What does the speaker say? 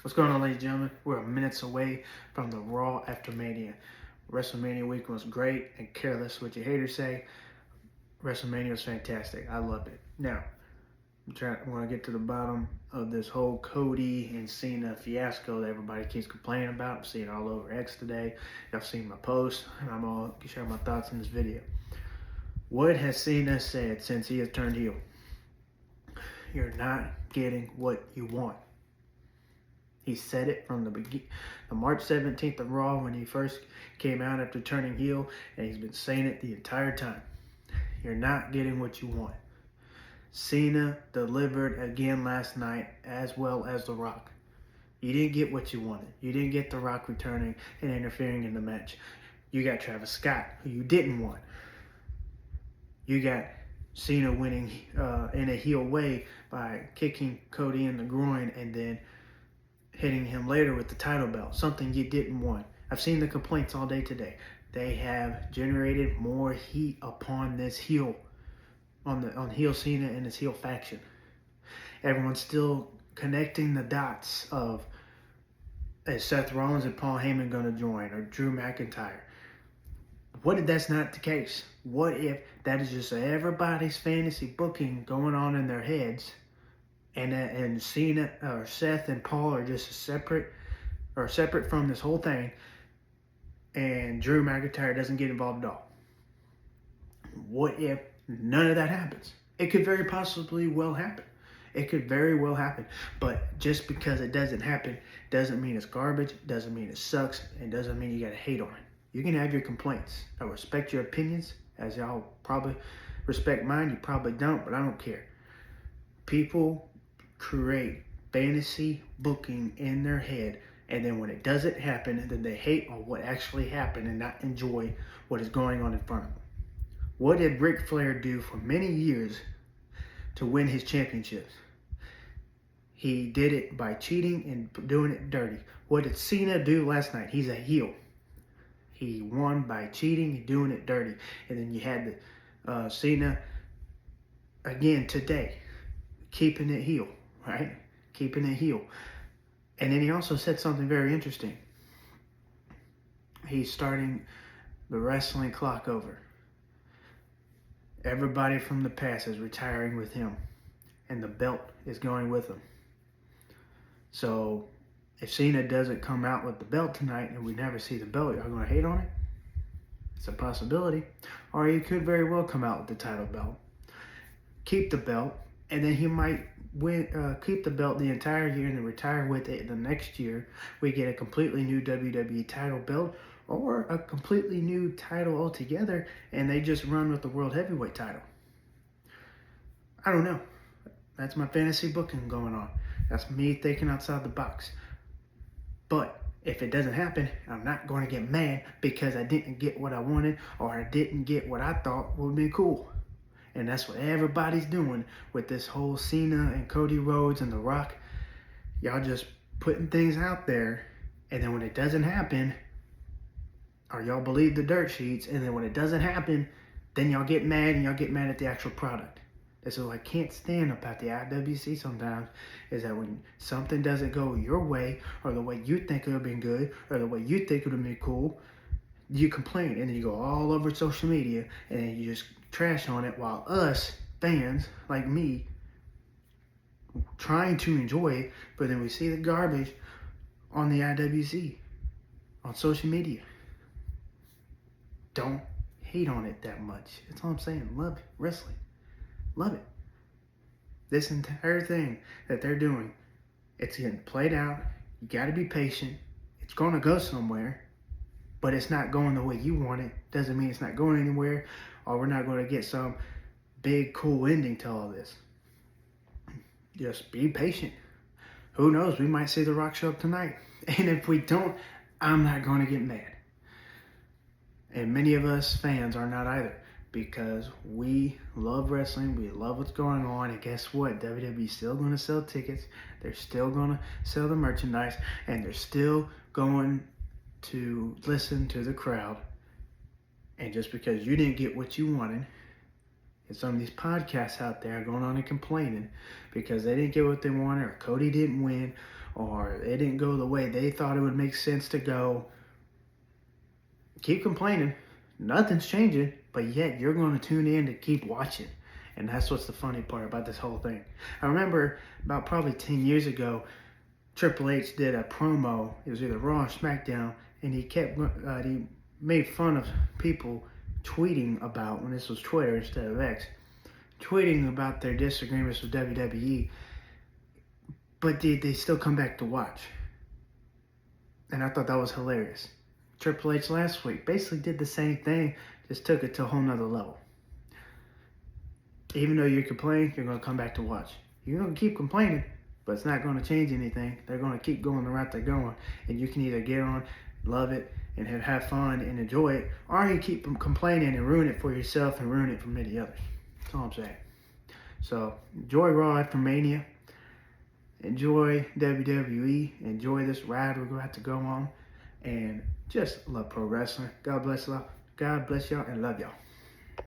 What's going on, ladies and gentlemen? We're minutes away from the Raw after Mania. WrestleMania week was great, and careless what your haters say. WrestleMania was fantastic. I loved it. Now, I want to get to the bottom of this whole Cody and Cena fiasco that everybody keeps complaining about. I'm seeing it all over X today. Y'all seen my post, and I'm all sharing my thoughts in this video. What has Cena said since he has turned heel? You're not getting what you want. He said it from the March 17th of Raw when he first came out after turning heel, and he's been saying it the entire time. You're not getting what you want. Cena delivered again last night, as well as The Rock. You didn't get what you wanted. You didn't get The Rock returning and interfering in the match. You got Travis Scott, who you didn't want. You got Cena winning in a heel way by kicking Cody in the groin and then hitting him later with the title belt, something you didn't want. I've seen the complaints all day today. They have generated more heat upon this heel, on heel Cena and his heel faction. Everyone's still connecting the dots of, is Seth Rollins and Paul Heyman going to join, or Drew McIntyre? What if that's not the case? What if that is just everybody's fantasy booking going on in their heads, and Cena or Seth and Paul are just separate from this whole thing, and Drew McIntyre doesn't get involved at all? What if none of that happens? It could very possibly well happen. It could very well happen. But just because it doesn't happen doesn't mean it's garbage, doesn't mean it sucks, and doesn't mean you gotta hate on it. You can have your complaints. I respect your opinions, as y'all probably respect mine. You probably don't, but I don't care. People create fantasy booking in their head, and then when it doesn't happen, then they hate on what actually happened and not enjoy what is going on in front of them. What did Ric Flair do for many years to win his championships? He did it by cheating and doing it dirty. What did Cena do last night? He's a heel. He won by cheating and doing it dirty. And then you had the Cena again today, keeping it heel, right? Keeping it heel. And then he also said something very interesting. He's starting the wrestling clock over. Everybody from the past is retiring with him, and the belt is going with him. So if Cena doesn't come out with the belt tonight and we never see the belt, y'all gonna hate on it? It's a possibility. Or he could very well come out with the title belt, keep the belt, and then he might keep the belt the entire year and then retire with it the next year. We get a completely new WWE title belt, or a completely new title altogether, and they just run with the World Heavyweight title. I don't know. That's my fantasy booking going on. That's me thinking outside the box. But if it doesn't happen, I'm not going to get mad because I didn't get what I wanted, or I didn't get what I thought would be cool. And that's what everybody's doing with this whole Cena and Cody Rhodes and The Rock. Y'all just putting things out there, and then when it doesn't happen, or y'all believe the dirt sheets, and then when it doesn't happen, then y'all get mad, and y'all get mad at the actual product. That's what I can't stand about the IWC sometimes, is that when something doesn't go your way, or the way you think it would have been good, or the way you think it would have been cool, you complain, and then you go all over social media, and then you just trash on it, while us, fans, like me, trying to enjoy it, but then we see the garbage on the IWC, on social media. Don't hate on it that much. That's all I'm saying. Love wrestling. Love it. This entire thing that they're doing, it's getting played out. You got to be patient. It's going to go somewhere, but it's not going the way you want it. Doesn't mean it's not going anywhere, or we're not going to get some big, cool ending to all this. Just be patient. Who knows? We might see The Rock show up tonight. And if we don't, I'm not going to get mad. And many of us fans are not either, because we love wrestling, we love what's going on, and guess what? WWE's still going to sell tickets, they're still going to sell the merchandise, and they're still going to listen to the crowd. And just because you didn't get what you wanted, and some of these podcasts out there going on and complaining because they didn't get what they wanted, or Cody didn't win, or it didn't go the way they thought it would make sense to go, keep complaining. Nothing's changing, but yet you're going to tune in to keep watching. And that's what's the funny part about this whole thing. I remember about probably 10 years ago, Triple H did a promo. It was either Raw or SmackDown, and he made fun of people tweeting about, when this was Twitter instead of X, tweeting about their disagreements with WWE, but they still come back to watch. And I thought that was hilarious. Triple H last week basically did the same thing, just took it to a whole nother level. Even though you're complaining, you're going to come back to watch. You're going to keep complaining, but it's not going to change anything. They're going to keep going the route they're going. And you can either get on, love it, and have fun and enjoy it, or you keep complaining and ruin it for yourself and ruin it for many others. That's all I'm saying. So enjoy Raw after Mania. Enjoy WWE. Enjoy this ride we're going to have to go on. And just love pro wrestling. God bless y'all and love y'all.